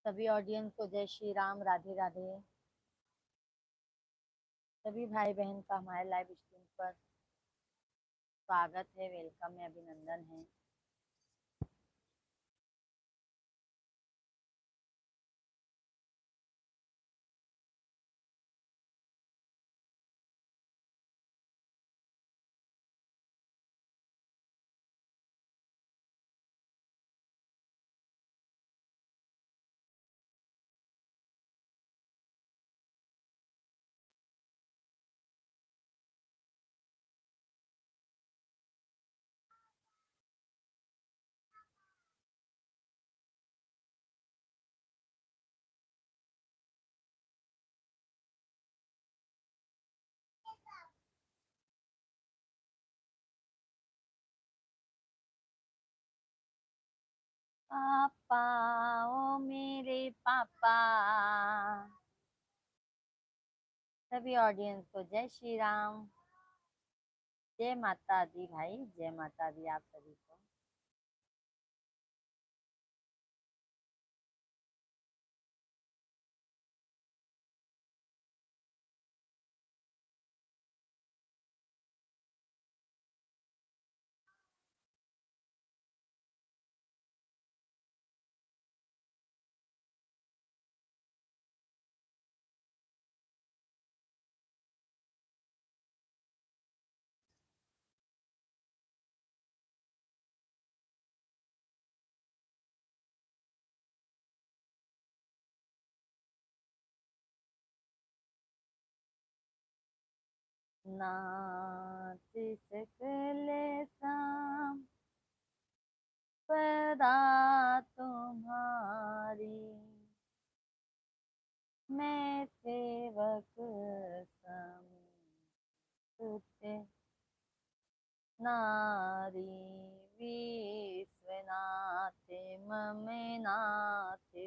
सभी ऑडियंस को जय श्री राम, राधे राधे। सभी भाई बहन का हमारे लाइव स्ट्रीम पर स्वागत है, वेलकम है, अभिनंदन है। पापा, ओ मेरे पापा। सभी ऑडियंस को जय श्री राम, जय माता दी भाई, जय माता दी आप सभी को। नाथ सकल संपदा तुम्हारी, मैं सेवक सम नारी। विश्वनाथ मम नाथ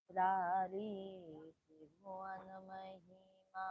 पुरारी, त्रिभुवन महिमा।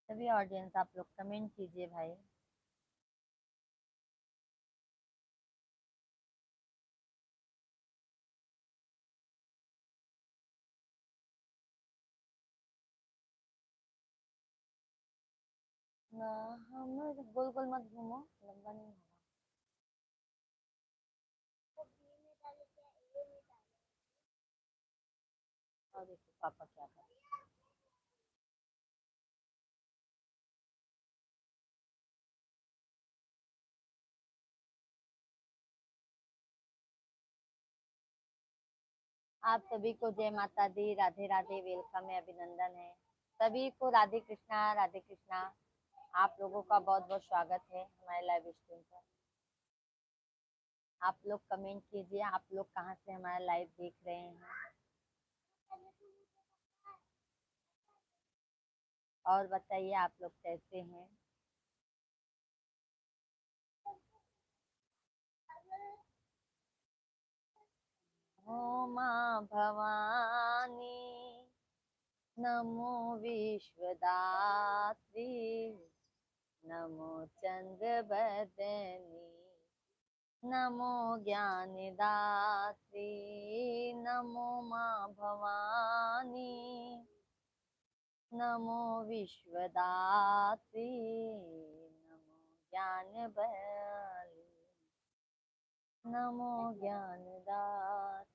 सभी ऑडियंस आप लोग कमेंट कीजिए भाई। ना, हम गोल गोल मत घूमो, लंबा नहीं होगा। और देखो पापा क्या कर रहे हैं। आप सभी को जय माता दी, राधे राधे, वेलकम है, अभिनंदन है। सभी को राधे कृष्णा, राधे कृष्णा। आप लोगों का बहुत बहुत स्वागत है हमारे लाइव स्ट्रीम पर। आप लोग कमेंट कीजिए, आप लोग कहाँ से हमारा लाइव देख रहे हैं, और बताइए आप लोग कैसे हैं। ओ माँ भवानी, नमो विश्वदात्री, नमो चंद्र बदनी, नमो ज्ञानदात्री, नमो माँ भवानी, नमो विश्वदात्री, नमो ज्ञान बली, नमो ज्ञानदात्री।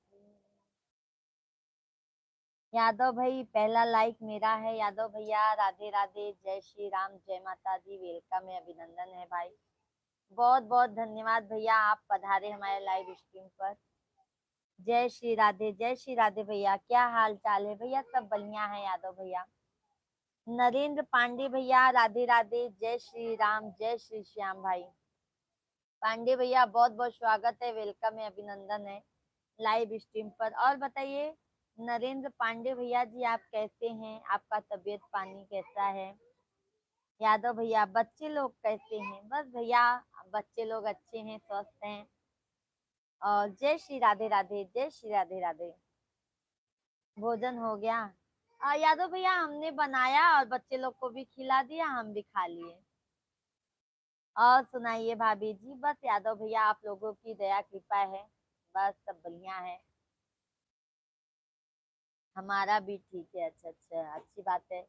यादव भाई पहला लाइक मेरा है। यादव भैया राधे राधे, जय श्री राम, जय माता दी, वेलकम है, अभिनंदन है भाई। बहुत बहुत धन्यवाद भैया, आप पधारे हमारे लाइव स्ट्रीम पर। जय श्री राधे, जय श्री राधे भैया, क्या हाल चाल है भैया? सब बढ़िया है यादव भैया। नरेंद्र पांडे भैया राधे राधे, जय श्री राम, जय श्री श्याम भाई। पांडे भैया बहुत बहुत स्वागत है, वेलकम है, अभिनंदन है। लाइव स्ट्रीम पर। और बताइए नरेंद्र पांडे भैया जी, आप कैसे हैं? आपका तबीयत पानी कैसा है? यादव भैया, बच्चे लोग कैसे हैं? बस भैया बच्चे लोग अच्छे हैं, स्वस्थ हैं। और जय श्री राधे राधे, जय श्री राधे राधे। भोजन हो गया? यादव भैया हमने बनाया और बच्चे लोग को भी खिला दिया, हम भी खा लिए। और सुनाइए भाभी जी? बस यादव भैया आप लोगों की दया कृपा है, बस सब बढ़िया है। हमारा भी ठीक है। अच्छा अच्छा, अच्छी बात है।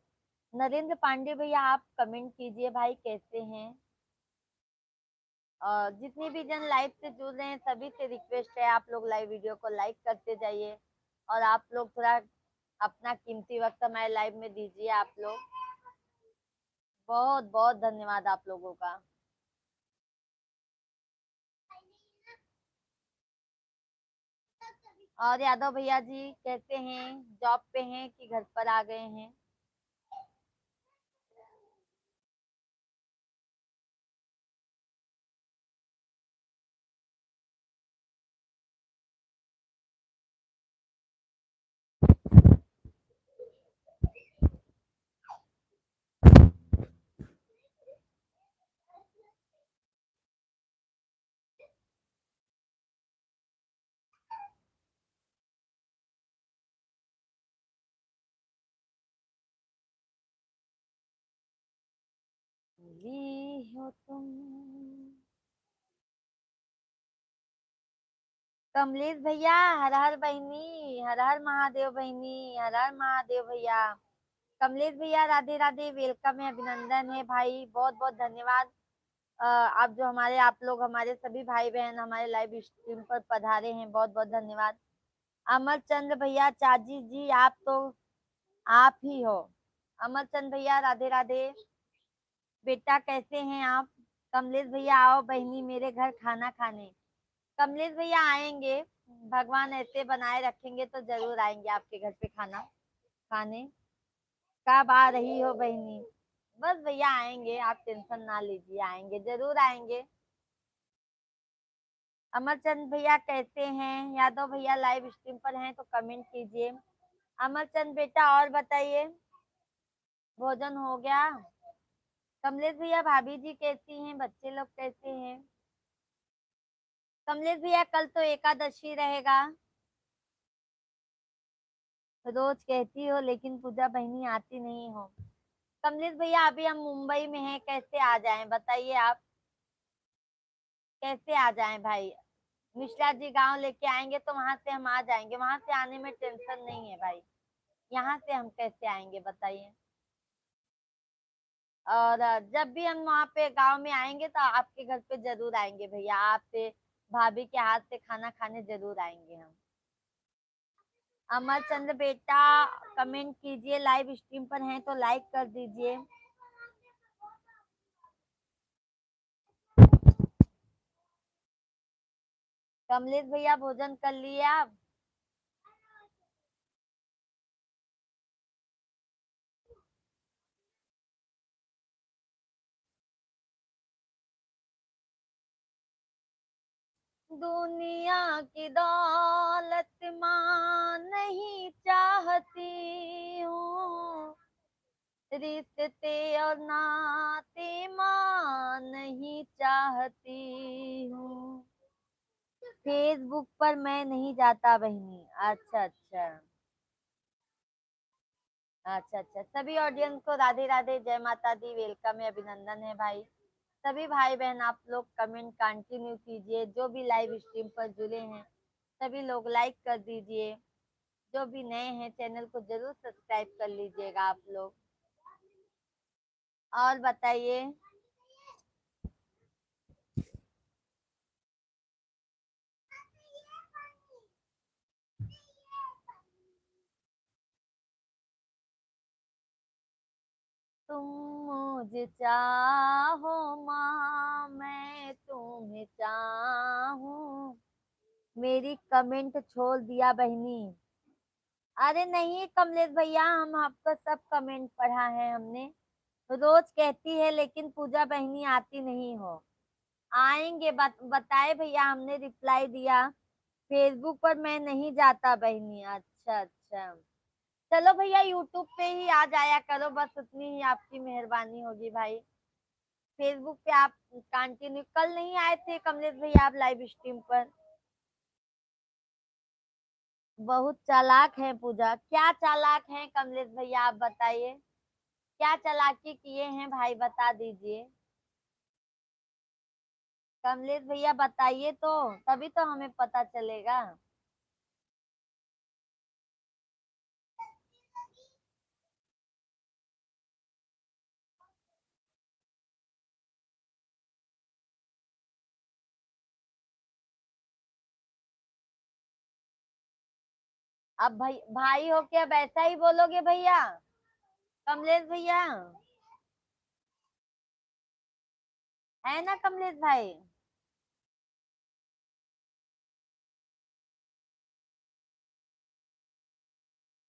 नरेंद्र पांडे भैया आप कमेंट कीजिए भाई, कैसे हैं? और जितनी भी जन लाइव से जुड़ रहे हैं सभी से रिक्वेस्ट है, आप लोग लाइव वीडियो को लाइक करते जाइए। और आप लोग थोड़ा अपना कीमती वक्त हमारे लाइव में दीजिए। आप लोग बहुत बहुत धन्यवाद आप लोगों का। और यादव भैया जी कैसे हैं? जॉब पे हैं कि घर पर आ गए हैं? ली हो तुम। कमलेश भैया, हर हर बहनी, हर हर महादेव बहनी, हर हर महादेव भैया। कमलेश भैया राधे राधे, वेलकम है, अभिनंदन है भाई, बहुत बहुत धन्यवाद। आप जो हमारे, आप लोग हमारे सभी भाई बहन हमारे लाइव स्ट्रीम पर पधारे हैं, बहुत बहुत धन्यवाद। अमर चंद्र भैया, चाची जी आप तो आप ही हो। अमर चंद्र भैया राधे राधे। बेटा कैसे हैं आप? कमलेश भैया आओ बहनी मेरे घर खाना खाने। कमलेश भैया आएंगे, भगवान ऐसे बनाए रखेंगे तो जरूर आएंगे आपके घर पे खाना खाने। कब आ रही हो बहनी? बस भैया आएंगे, आप टेंशन ना लीजिए, आएंगे जरूर आएंगे। अमरचंद भैया कैसे हैं? यादव भैया लाइव स्ट्रीम पर हैं तो कमेंट कीजिए। अमरचंद बेटा और बताइए, भोजन हो गया? कमलेश भैया भाभी जी कैसी हैं? बच्चे लोग कैसे हैं? कमलेश भैया कल तो एकादशी रहेगा। रोज कहती हो लेकिन पूजा बहनी आती नहीं हो। कमलेश भैया अभी हम मुंबई में हैं, कैसे आ जाएं बताइए आप? कैसे आ जाएं भाई? मिश्रा जी गांव लेके आएंगे तो वहां से हम आ जाएंगे, वहां से आने में टेंशन नहीं है भाई। यहाँ से हम कैसे आएंगे बताइए? और जब भी हम वहाँ पे गांव में आएंगे तो आपके घर पे जरूर आएंगे भैया, आपसे भाभी के हाथ से खाना खाने जरूर आएंगे हम। अमर चंद्र बेटा कमेंट कीजिए, लाइव स्ट्रीम पर हैं तो लाइक कर दीजिए। कमलेश भैया भोजन कर लिए आप? दुनिया की दौलत मां नहीं चाहती हूँ, रिश्ते और नाते मां नहीं चाहती हूँ। फेसबुक पर मैं नहीं जाता बहनी। अच्छा अच्छा, अच्छा अच्छा, सभी ऑडियंस को राधे राधे, जय माता दी, वेलकम है, अभिनंदन है भाई। सभी भाई बहन आप लोग कमेंट कंटिन्यू कीजिए, जो भी लाइव स्ट्रीम पर जुड़े हैं सभी लोग लाइक कर दीजिए। जो भी नए हैं चैनल को जरूर सब्सक्राइब कर लीजिएगा आप लोग। और बताइए, तुम मुझे चाहो माँ, मैं तुम्हें चाहूँ। मेरी कमेंट छोड़ दिया बहनी। अरे नहीं कमलेश भैया, हम आपका सब कमेंट पढ़ा है हमने। रोज कहती है लेकिन पूजा बहनी आती नहीं हो। आएंगे, बताए भैया, हमने रिप्लाई दिया फेसबुक पर मैं नहीं जाता बहनी। अच्छा अच्छा, चलो भैया यूट्यूब पे ही आ जाया करो, बस उतनी ही आपकी मेहरबानी होगी भाई। फेसबुक पे आप कंटिन्यू, कल नहीं आए थे कमलेश भैया आप लाइव स्ट्रीम पर। बहुत चालाक है पूजा। क्या चालाक है कमलेश भैया, आप बताइए क्या चालाकी किए हैं भाई, बता दीजिए कमलेश भैया, बताइए तो, तभी तो हमें पता चलेगा। अब भाई भाई हो क्या वैसा ही बोलोगे भैया, कमलेश भैया, है ना कमलेश भाई।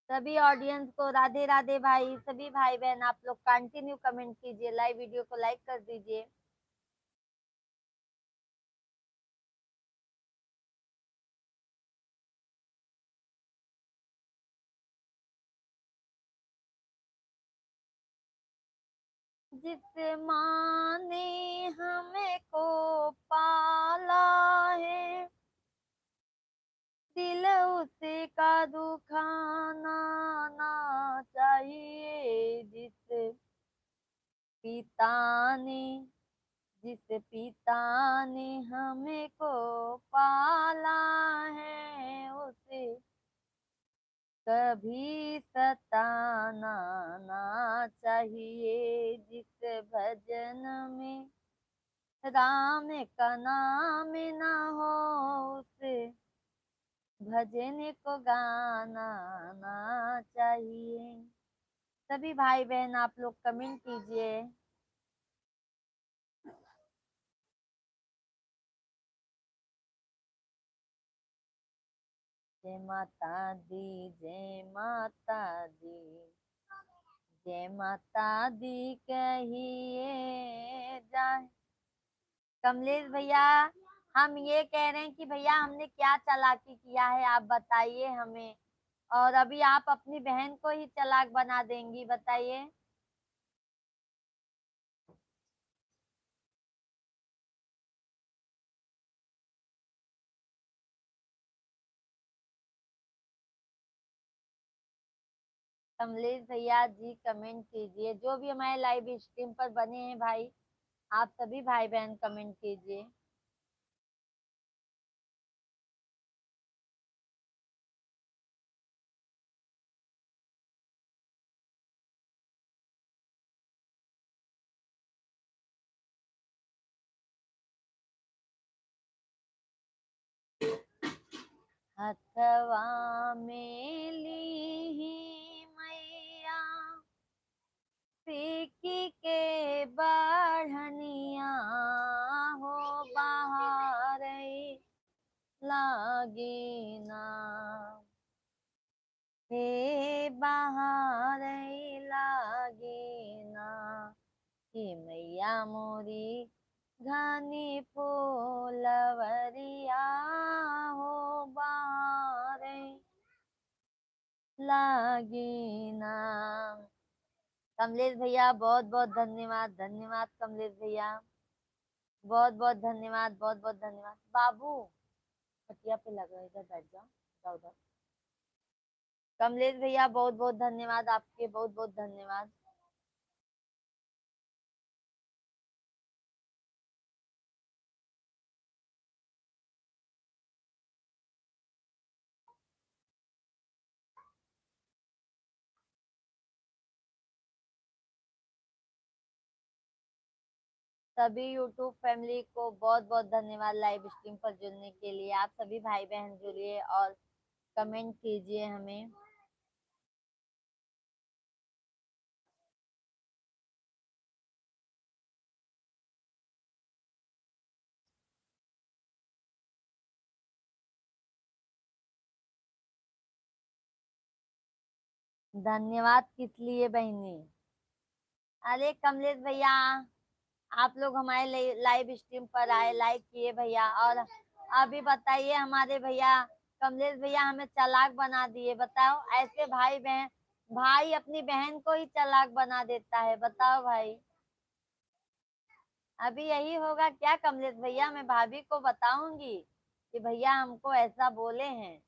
सभी ऑडियंस को राधे राधे भाई, सभी भाई बहन आप लोग कंटिन्यू कमेंट कीजिए, लाइव वीडियो को लाइक कर दीजिए। जिस माँ ने हमें को पाला है, दिल उसे का दुखाना ना चाहिए। पिता ने जिस पिता ने हमें को पाला है, उसे कभी सताना ना चाहिए। जिस भजन में राम का नाम ना हो, उसे भजन को गाना ना चाहिए। सभी भाई बहन आप लोग कमेंट कीजिए। जय माता दी, जय माता दी, जय माता दी कहिए जाए। कमलेश भैया, हम ये कह रहे हैं कि भैया हमने क्या चालाकी किया है, आप बताइए हमें। और अभी आप अपनी बहन को ही चालाक बना देंगी, बताइए। कमलेश भैया जी कमेंट कीजिए, जो भी हमारे लाइव स्ट्रीम पर बने हैं भाई, आप सभी भाई बहन कमेंट कीजिए। हथवा में ली मैया, सीकी के बढ़निया, हो बाहर लागे ना, हे बाहर लागे ना, कि मैया मोरी घनी फूलवरिया, हो बाहर लागे ना। कमलेश भैया बहुत बहुत धन्यवाद, धन्यवाद कमलेश भैया, बहुत बहुत धन्यवाद, बहुत बहुत धन्यवाद। बाबू खटिया पे लग रहा है, इधर बैठ जाओ, जाओ उधर। कमलेश भैया बहुत बहुत धन्यवाद आपके, बहुत बहुत धन्यवाद। सभी यूट्यूब फैमिली को बहुत बहुत धन्यवाद लाइव स्ट्रीम पर जुड़ने के लिए। आप सभी भाई बहन जुड़िए और कमेंट कीजिए हमें। धन्यवाद किस लिए बहनी? अरे कमलेश भैया, आप लोग हमारे लाइव स्ट्रीम पर आए, लाइक किए भैया, और अभी बताइए हमारे भैया कमलेश भैया हमें चालाक बना दिए। बताओ ऐसे भाई बहन, भाई अपनी बहन को ही चालाक बना देता है। बताओ भाई, अभी यही होगा क्या कमलेश भैया? मैं भाभी को बताऊंगी कि भैया हमको ऐसा बोले हैं।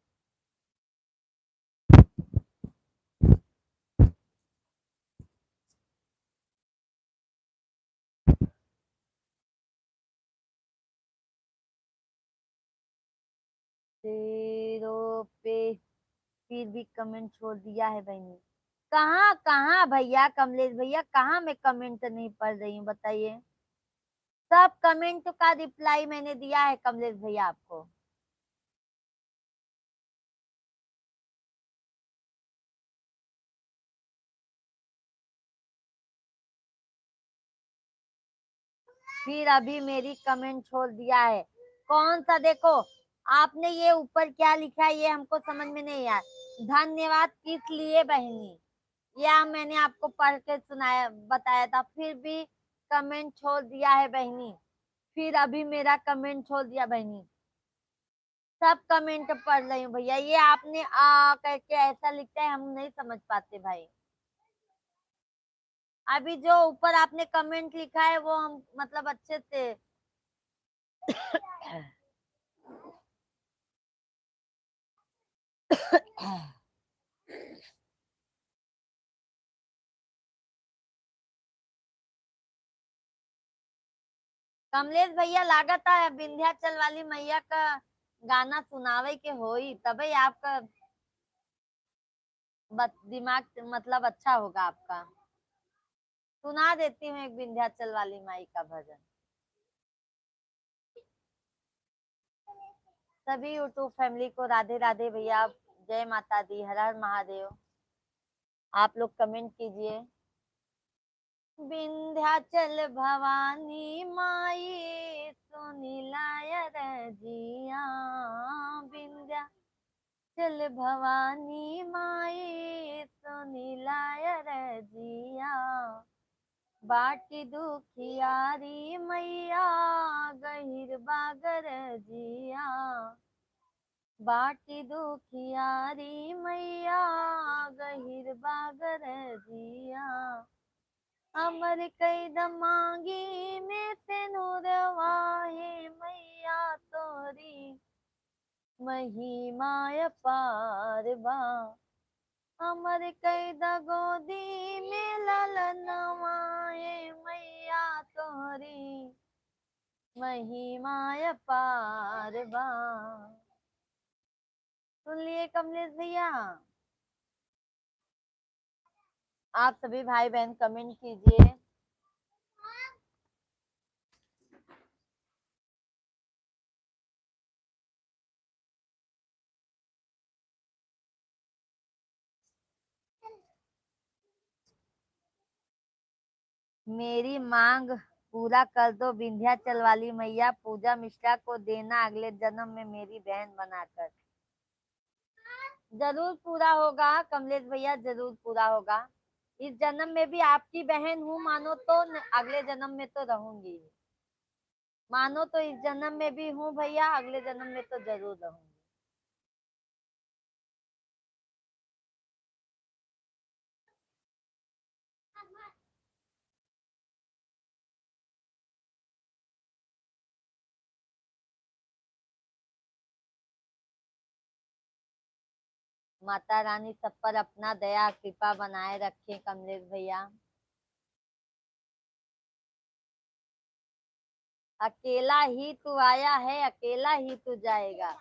शेरों पे फिर भी कमेंट छोड़ दिया है बहनी। कहाँ कहाँ भैया, कमलेश भैया कहाँ मैं कमेंट नहीं पढ़ रही हूँ बताइए। सब कमेंट का रिप्लाई मैंने दिया है कमलेश भैया आपको। फिर अभी मेरी कमेंट छोड़ दिया है। कौन सा देखो, आपने ये ऊपर क्या लिखा है ये हमको समझ में नहीं आया। धन्यवाद किस लिए बहनी? या मैंने आपको पढ़ के सुनाया बताया था, फिर भी कमेंट छोड़ दिया है बहनी। फिर अभी मेरा कमेंट छोड़ दिया बहनी। सब कमेंट पढ़ रही हूँ भैया, ये आपने आ करके ऐसा लिखता है, हम नहीं समझ पाते भाई। अभी जो ऊपर आपने कमेंट लिखा है वो हम मतलब अच्छे से कमलेश भैया लागत है विंध्याचल वाली मैया का गाना सुनावे के होई तबे आपका दिमाग मतलब अच्छा होगा आपका। सुना देती हूँ एक विंध्याचल वाली माई का भजन। सभी यूट्यूब फैमिली को राधे राधे भैया, जय माता दी, हर हर महादेव। आप लोग कमेंट कीजिए। विंध्याचल भवानी माई सुनिलाय रजिया, विंध्याचल भवानी माई सुनिलाय रजिया, बाटी दुखियारी मैया गहिर बागर जिया, बाटी दुखियारी मैया गहिर बागर जिया, अमर कई दमांगी में से नूरवाहे मैया तोरी महिमा पार बा, अमर कई गोदी में ललनवाए मैया तोरी महिमा पार बा। सुन लिए कमलेश भैया? आप सभी भाई बहन कमेंट कीजिए। मेरी मांग पूरा कर दो विंध्याचल वाली मैया, पूजा मिश्रा को देना अगले जन्म में मेरी बहन बनाकर। जरूर पूरा होगा कमलेश भैया, जरूर पूरा होगा। इस जन्म में भी आपकी बहन हूँ मानो तो अगले जन्म में तो रहूंगी। मानो तो इस जन्म में भी हूँ भैया, अगले जन्म में तो जरूर रहूंगी। माता रानी सब पर अपना दया कृपा बनाए रखे कमलेश भैया। अकेला ही तू आया है, अकेला ही तू जाएगा,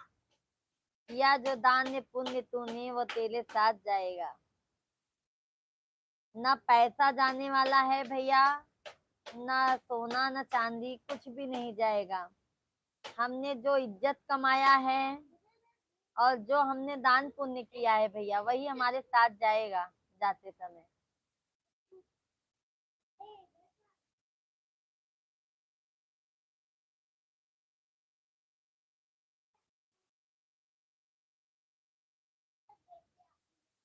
या जो दान पुण्य तूने वो तेरे साथ जाएगा। ना पैसा जाने वाला है भैया, ना सोना ना चांदी, कुछ भी नहीं जाएगा। हमने जो इज्जत कमाया है और जो हमने दान पुण्य किया है भैया, वही हमारे साथ जाएगा जाते समय।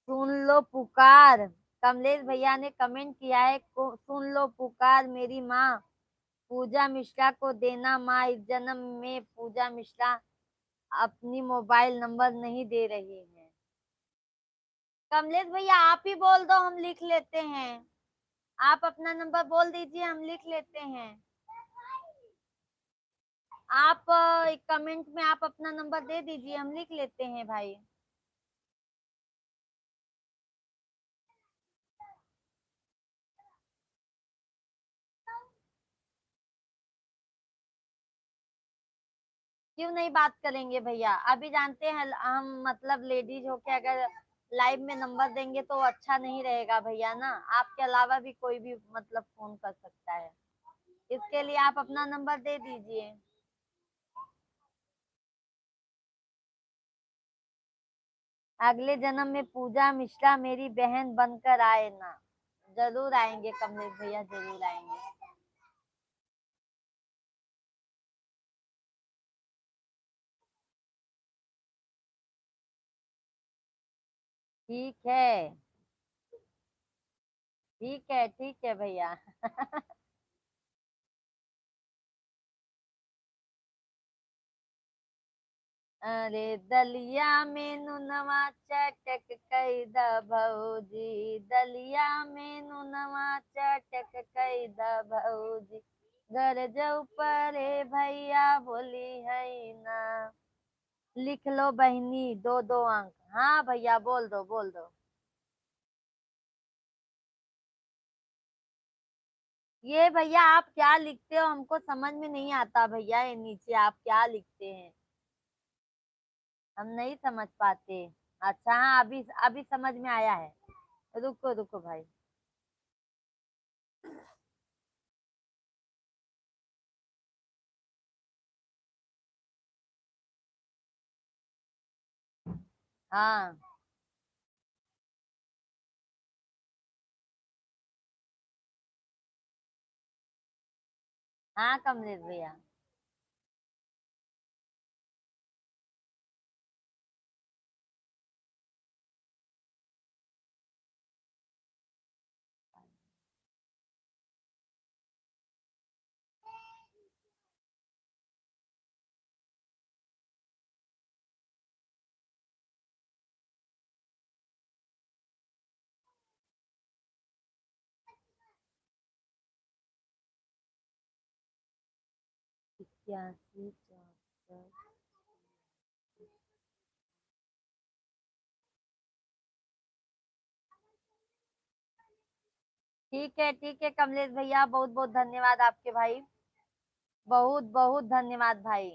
सुन लो पुकार, कमलेश भैया ने कमेंट किया है, सुन लो पुकार मेरी माँ, पूजा मिश्रा को देना माँ, इस जन्म में पूजा मिश्रा अपनी मोबाइल नंबर नहीं दे रही हैं। कमलेश भैया आप ही बोल दो, हम लिख लेते हैं। आप अपना नंबर बोल दीजिए, हम लिख लेते हैं। आप कमेंट में आप अपना नंबर दे दीजिए, हम लिख लेते हैं भाई। क्यों नहीं बात करेंगे भैया? अभी जानते हैं हम, मतलब लेडीज होके अगर लाइव में नंबर देंगे तो अच्छा नहीं रहेगा भैया ना। आपके अलावा भी कोई भी मतलब फोन कर सकता है, इसके लिए आप अपना नंबर दे दीजिए। अगले जन्म में पूजा मिश्रा मेरी बहन बनकर आए ना। जरूर आएंगे कमलेश भैया, जरूर आएंगे। ठीक है, ठीक है, ठीक है भैया। अरे दलिया में नुनवा चटक कई द भौजी, दलिया में नुनवा चटक कई द भौजी, घर जऊ परे भैया बोली है ना। लिख लो बहनी, दो दो अंक। हाँ भैया बोल दो, बोल दो। ये भैया आप क्या लिखते हो, हमको समझ में नहीं आता भैया। ये नीचे आप क्या लिखते हैं, हम नहीं समझ पाते। अच्छा हाँ, अभी अभी समझ में आया है। रुको रुको भाई। हाँ, हाँ कमलेश भैया। इक्यासी 74। ठीक है कमलेश भैया, बहुत बहुत धन्यवाद आपके भाई। बहुत बहुत धन्यवाद भाई।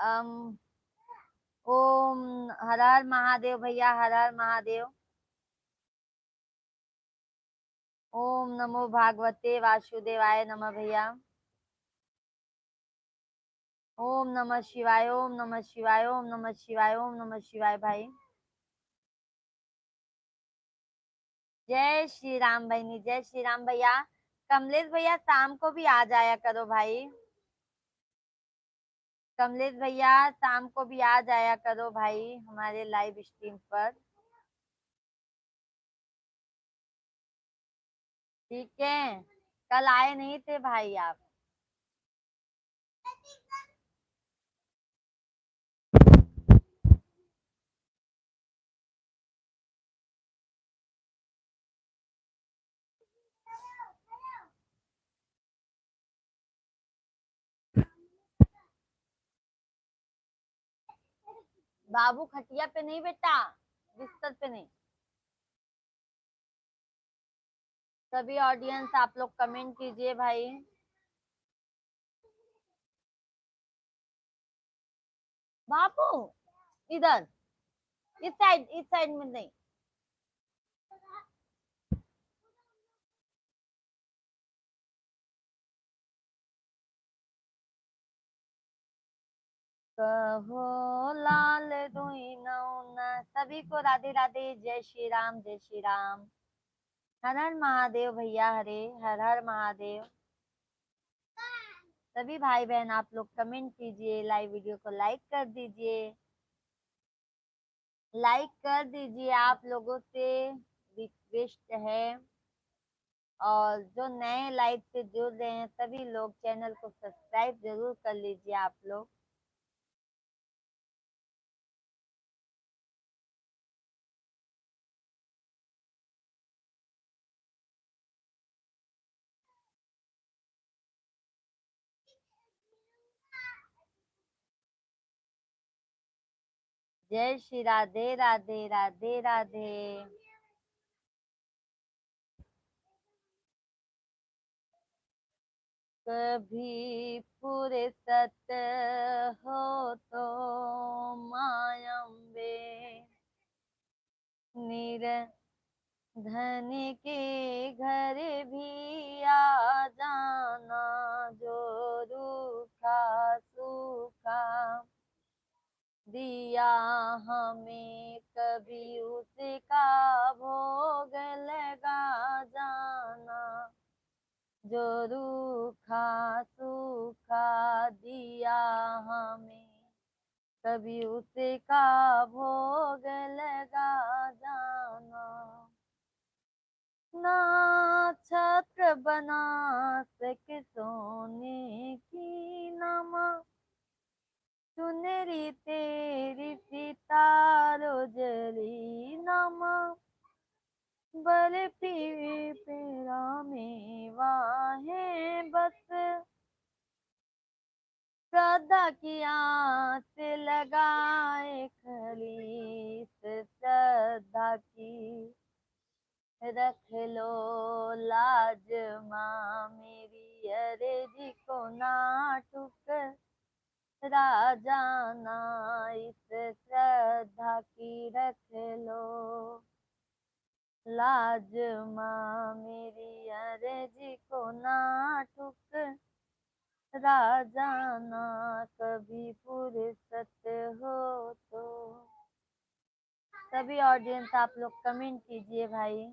अम ओम हर हर महादेव भैया, हर हर महादेव। ओम नमो भागवते वासुदेवाय नमः भैया। ओम नमः शिवाय, ओम नमः शिवाय, ओम नमः शिवाय, ओम नमः शिवाय भाई। जय श्री राम बहनी, जय श्री राम भैया। कमलेश भैया शाम को भी आ जाया करो भाई। कमलेश भैया शाम को भी आ जाया करो भाई हमारे लाइव स्ट्रीम पर। ठीक है, कल आए नहीं थे भाई आप। बाबू खटिया पे नहीं बेटा, बिस्तर पे नहीं। सभी ऑडियंस आप लोग कमेंट कीजिए भाई। बाबू इधर, इस साइड में नहीं। कहो लाल दुई नौना। सभी को राधे राधे, जय श्री राम, जय श्री राम। हर हर महादेव भैया, हरे हर हर महादेव। सभी भाई बहन आप लोग कमेंट कीजिए, लाइव वीडियो को लाइक कर दीजिए। लाइक कर दीजिए, आप लोगों से रिक्वेस्ट है। और जो नए लाइव से जुड़ रहे हैं सभी लोग चैनल को सब्सक्राइब जरूर कर लीजिए आप लोग। जय श्री राधे राधे राधे राधे। कभी फुर्सत हो तो मायम्बे निर्धन के घर भी आ जाना, जो रूखा सूखा दिया हमें कभी उसका भोग लगा जाना, जो रूखा सूखा दिया हमें कभी उसका भोग लगा जाना। ना छत्र बना सके सोने की नमा, सुनरी तेरी सितारो जली नमा, बर्फी पेड़ा मेवा है बस, श्रद्धा की आस लगाए खली, श्रद्धा की रख लो लाज माँ मेरी, अर्जी को ना ठुकरा जाना, इस श्रद्धा की रख लो लाज माँ मेरी, अर्जी को ना ठुकरा जाना, कभी फुर्सत हो तो। सभी ऑडियंस आप लोग कमेंट कीजिए भाई।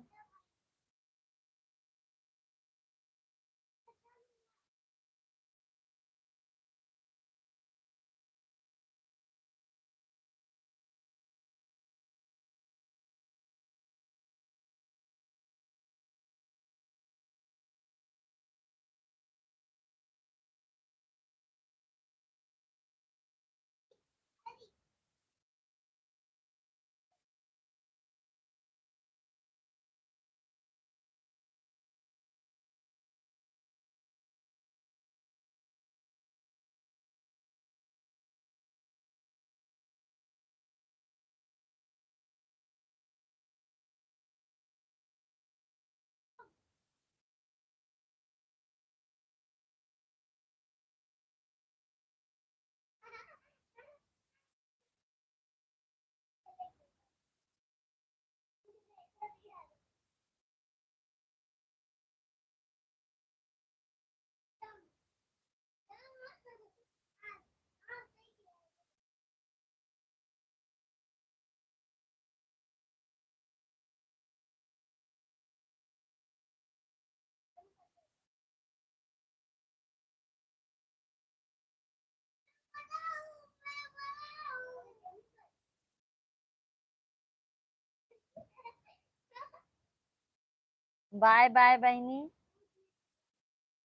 बाय बाय बहनी।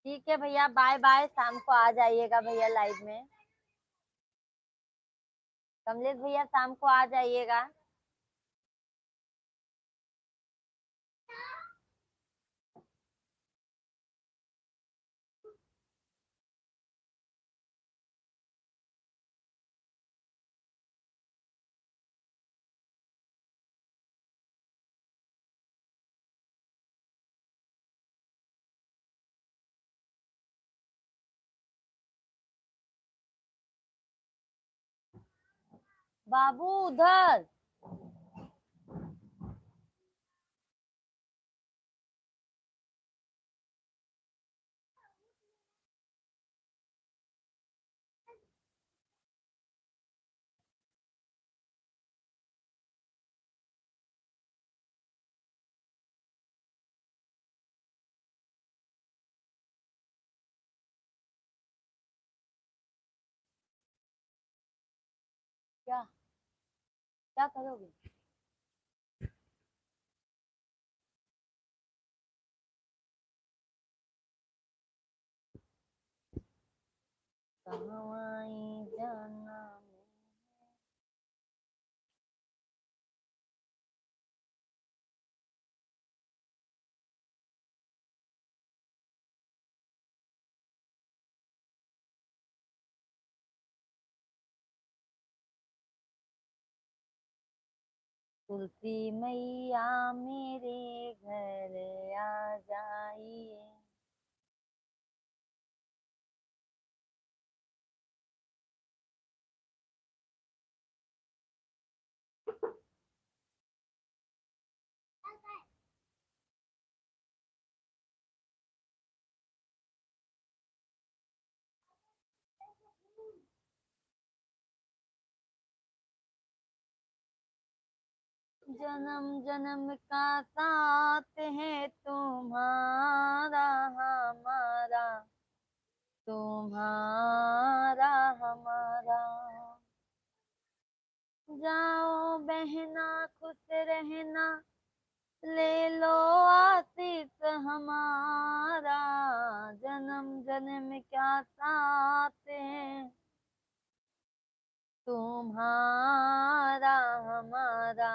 ठीक है भैया, बाय बाय, शाम को आ जाइएगा भैया लाइव में। कमलेश भैया शाम को आ जाइएगा। बाबू उधर। क्या क्या करोगे? कहाँ जाना तुलसी मैया मेरे घर आ जाइए। जन्म जन्म का साथ है तुम्हारा हमारा, तुम्हारा हमारा। जाओ बहना खुश रहना, ले लो आशीष हमारा। जन्म जन्म क्या साथ है तुम्हारा हमारा।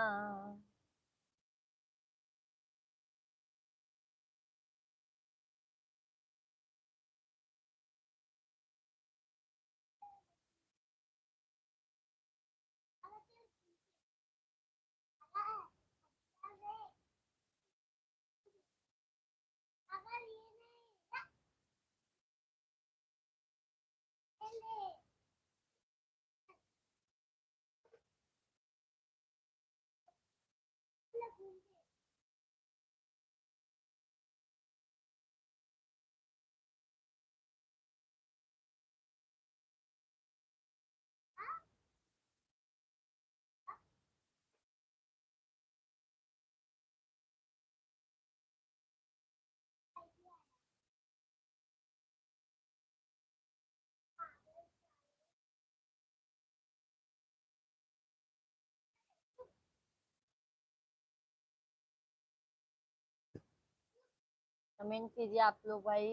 कमेंट कीजिए आप लोग भाई।